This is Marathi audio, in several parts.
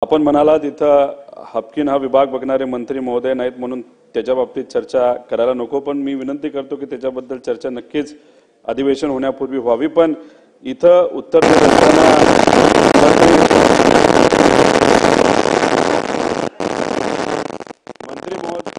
आपण म्हणालात इथं हाफकिन हा विभाग बघणारे मंत्री महोदय नाहीत म्हणून त्याच्या बाबतीत चर्चा करायला नको, पण मी विनंती करतो की त्याच्याबद्दल चर्चा नक्कीच अधिवेशन होण्यापूर्वी व्हावी। पण इथं उत्तर देत असताना मंत्री महोदय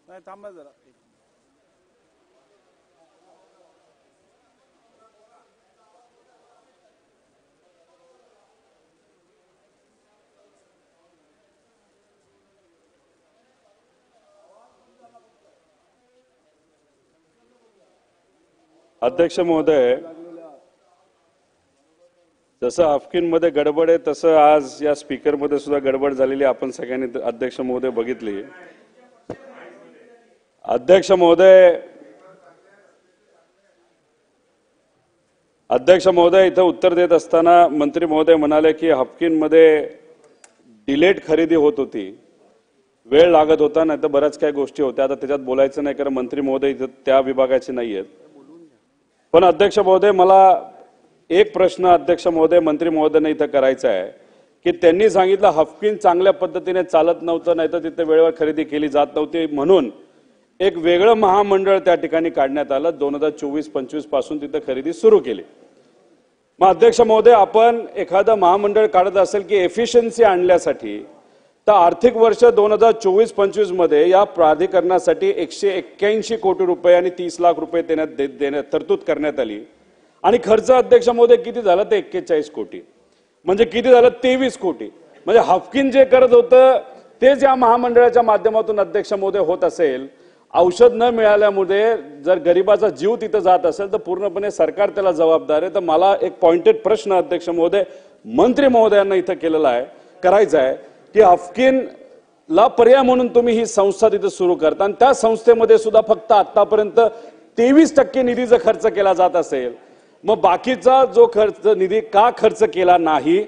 नाही थांबा जरा। अध्यक्ष महोदय, जसं हाफकिन मध्ये गडबड आहे तसं आज या स्पीकर मध्ये सुद्धा गडबड झालेली आपण सगळ्यांनी अध्यक्ष महोदय बघितली। अध्यक्ष महोदय इथं उत्तर देत असताना मंत्री महोदय म्हणाले की हाफकिन मध्ये डिलेट खरेदी होत होती, वेळ लागत होता, नाही तर बऱ्याच काही गोष्टी होत्या। आता त्याच्यात बोलायचं नाही कारण मंत्री महोदय इथं त्या विभागाचे नाहीयेत। पण अध्यक्ष महोदय, मला एक प्रश्न अध्यक्ष महोदय मंत्री महोदयांना इथं करायचा आहे की त्यांनी सांगितलं हाफकिन चांगल्या पद्धतीने चालत नव्हतं, नाही तर तिथे वेळेवर खरेदी केली जात नव्हती म्हणून एक वेगळं महामंडळ त्या ठिकाणी काढण्यात आलं। 2024-25 पासून तिथे खरेदी सुरू केली। मग अध्यक्ष महोदय, आपण एखादं महामंडळ काढत असेल की एफिशियन्सी आणण्यासाठी, तर आर्थिक वर्ष 2024-25 मध्ये या प्राधिकरणासाठी 181 कोटी रुपये आणि 30 लाख रुपये देण्यात तरतूद करण्यात आली आणि खर्च अध्यक्ष महोदय किती झाला ते 41 कोटी, म्हणजे किती झालं 23 कोटी। म्हणजे हाफकिन जे करत होतं तेच या महामंडळाच्या माध्यमातून अध्यक्ष महोदय होत असेल। औषध न मिळाल्यामुळे जर गरिबाचा जीव तिथे जात असेल तर पूर्णपणे सरकार त्याला जबाबदार आहे। तर मला एक पॉइंटेड प्रश्न अध्यक्ष महोदय मंत्री महोदयांना इथं करायचा आहे की हाफकिनला पर्याय म्हणून तुम्ही ही संस्था तिथे सुरू करता आणि त्या संस्थेमध्ये सुद्धा फक्त आतापर्यंत 23% निधी जर खर्च केला जात असेल, मग बाकीचा जो निधी का खर्च केला नाही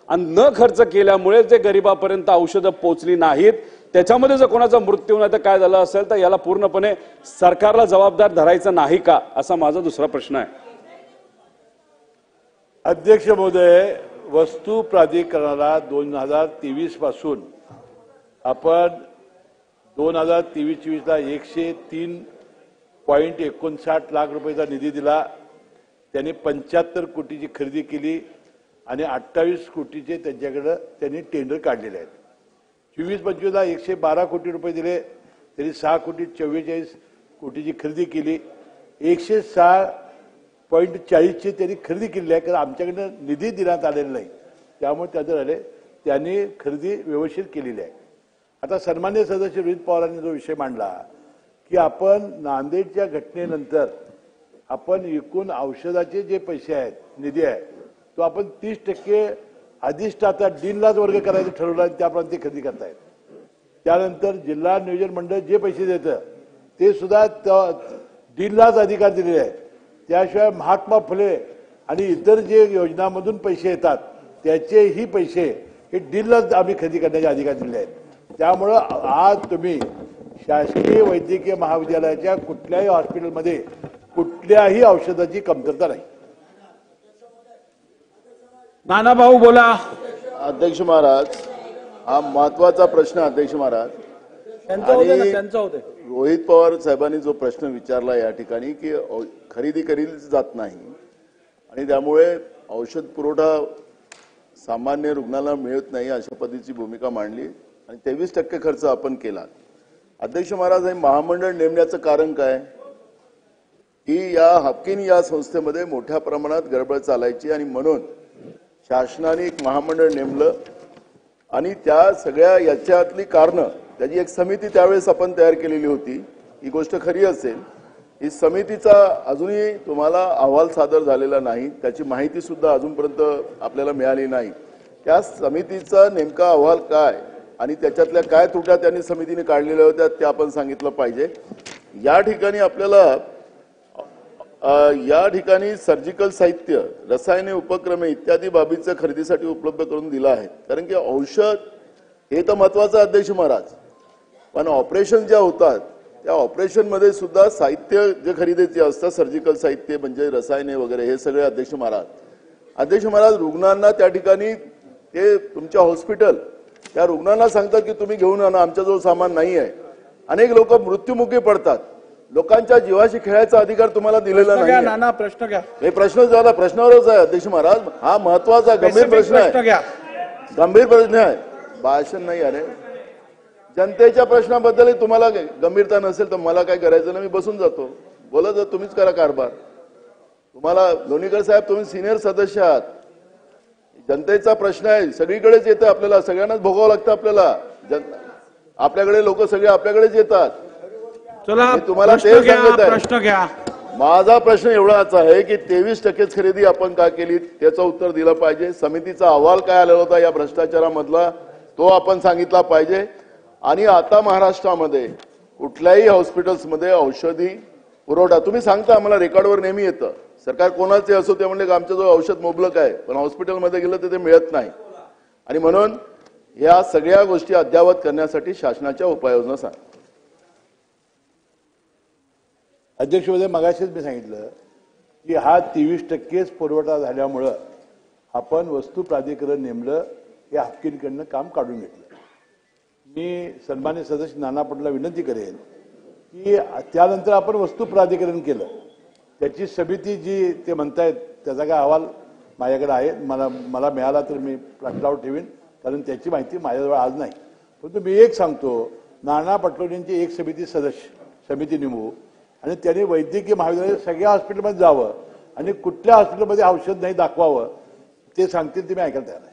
आणि न खर्च केल्यामुळे जे गरिबापर्यंत औषधं पोहोचली नाहीत, त्याच्यामध्ये जर कोणाचा मृत्यू नाही तर काय झालं असेल तर याला पूर्णपणे सरकारला जबाबदार धरायचं नाही का, असा माझा दुसरा प्रश्न आहे। अध्यक्ष महोदय, वस्तू प्राधिकरणाला 2023 पासून आपण 2023-24 ला 103.59 लाख रुपयाचा निधी दिला। त्यांनी 75 कोटीची खरेदी केली आणि 28 कोटीचे त्यांच्याकडे त्यांनी टेंडर काढलेले आहेत। 24-25 ला 112 कोटी रुपये दिले, त्यांनी 6 कोटी 44 कोटीची खरेदी केली। 106.40 ची त्यांनी खरेदी केली आहे, कारण आमच्याकडे निधी देण्यात आलेला नाही, त्यामुळे त्याचं झाले त्यांनी खरेदी व्यवस्थित केलेली आहे। आता सन्माननीय सदस्य रोहित पवारांनी जो विषय मांडला की आपण नांदेडच्या घटनेनंतर आपण एकूण औषधाचे जे पैसे आहेत, निधी आहे, तो आपण 30% अधिष्ठाता डीनलाच वर्ग करायचं ठरवलं आणि त्याप्रमाणे ते खरेदी करतायत. त्यानंतर जिल्हा नियोजन मंडळ जे पैसे देतं ते सुद्धा डीनलाच अधिकार दिलेले आहेत. त्याशिवाय महात्मा फुले आणि इतर जे योजनांमधून पैसे येतात त्याचेही पैसे हे डीललाच आम्ही खरेदी करण्याचे अधिकार दिले आहेत. त्यामुळं आज तुम्ही शासकीय वैद्यकीय महाविद्यालयाच्या कुठल्याही हॉस्पिटलमध्ये कुठल्याही औषधाची कमतरता नाही. नाना भाऊ बोला. अध्यक्ष महाराज, हा महत्वाचा प्रश्न. अध्यक्ष महाराज, त्यांचा होते ना, त्यांचा होते. रोहित पवार साहेबांनी जो प्रश्न विचारला या ठिकाणी की खरेदी केलीच जात नाही आणि त्यामुळे औषध पुरवठा सामान्य रुग्णाला मिळत नाही अशा पद्धतीची भूमिका मांडली आणि 23% खर्च आपण केला. अध्यक्ष महाराज, हे महामंडळ नेमण्याचं कारण काय की या हाफकिन या संस्थेमध्ये मोठ्या प्रमाणात गडबड चालायची आणि म्हणून शासनाने एक महामंडळ नेमलं आणि त्या सगळ्या याच्यातली कारणं, त्याची एक समिती त्यावेळेस आपण तयार केलेली होती. ही गोष्ट खरी असेल. ही समितीचा अजूनही तुम्हाला अहवाल सादर झालेला नाही, त्याची माहिती सुद्धा अजूनपर्यंत आपल्याला मिळाली नाही. त्या समितीचा नेमका अहवाल काय आणि त्याच्यातल्या काय त्रुट्या त्यांनी समितीने काढलेल्या होत्या ते आपण सांगितलं पाहिजे. या ठिकाणी आपल्याला या ठिकाणी सर्जिकल साहित्य, रसायने, उपक्रमे इत्यादी बाबीचं खरेदीसाठी उपलब्ध करून दिलं आहे. कारण की औषध हे तर महत्वाचं अध्यक्ष महाराज, पण ऑपरेशन ज्या होतात त्या ऑपरेशनमध्ये सुद्धा साहित्य जे खरेदीचे असतं, सर्जिकल साहित्य म्हणजे रसायने वगैरे, हे सगळे अध्यक्ष महाराज रुग्णांना त्या ठिकाणी ते तुमच्या हॉस्पिटल त्या रुग्णांना सांगतात की तुम्ही घेऊन आणा, आमच्याजवळ सामान नाही आहे. अनेक लोक मृत्युमुखी पडतात. लोकांच्या जीवाशी खेळायचा अधिकार तुम्हाला दिलेला नाही. नाना प्रश्न घ्या. हे प्रश्न झाला, प्रश्नावरच आहे अध्यक्ष महाराज. हा महत्वाचा गंभीर प्रश्न आहे, गंभीर प्रश्न आहे. भाषण नाही. अरे जनतेच्या प्रश्नाबद्दल तुम्हाला गंभीरता नसेल तर मला काय करायचं नाही, मी बसून जातो. बोला, तर तुम्हीच करा कारभार. तुम्हाला लोणीकर साहेब, तुम्ही सिनियर सदस्य आहात. जनतेचा प्रश्न आहे, सगळीकडेच येतं आपल्याला, सगळ्यांनाच भोगावं लागतं आपल्याला. आपल्याकडे लोक सगळे आपल्याकडेच येतात. चला, तुम्हाला ते प्रश्न घ्या. माझा प्रश्न एवढाच आहे की 23% खरेदी आपण का केली त्याचं उत्तर दिलं पाहिजे. समितीचा अहवाल काय आलेला होता या भ्रष्टाचारामधला तो आपण सांगितला पाहिजे. आणि आता महाराष्ट्रामध्ये कुठल्याही हॉस्पिटल्समध्ये औषधी पुरवठा तुम्ही सांगता, आम्हाला रेकॉर्डवर नेहमी येतं, सरकार कोणाचे असो ते म्हणले की आमच्याजवळ औषध मुबलक आहे, पण हॉस्पिटलमध्ये गेलं तर ते मिळत नाही. आणि म्हणून या सगळ्या गोष्टी अद्ययावत करण्यासाठी शासनाच्या उपाययोजना सांग. अध्यक्ष महोदय, मगाशीच मी सांगितलं की हा 23%च पुरवठा झाल्यामुळं आपण वस्तू प्राधिकरण नेमलं, हे हाफकिनकडनं काम काढून घेतलं. मी सन्मान्य सदस्य नाना पटोलेला विनंती करेन की त्यानंतर आपण वस्तू प्राधिकरण केलं, त्याची समिती जी ते म्हणतायत त्याचा काय अहवाल माझ्याकडे आहे, मला मिळाला तर मी प्लॅटफॉर्मवर ठेवीन, कारण त्याची माहिती माझ्याजवळ आज नाही. परंतु मी एक सांगतो, नाना पटोलेंची एक समिती नेमू आणि त्यांनी वैद्यकीय महाविद्यालयात सगळ्या हॉस्पिटलमध्ये जावं आणि कुठल्या हॉस्पिटलमध्ये औषध नाही दाखवावं ते सांगतील ते मी ऐकायला तयार आहे.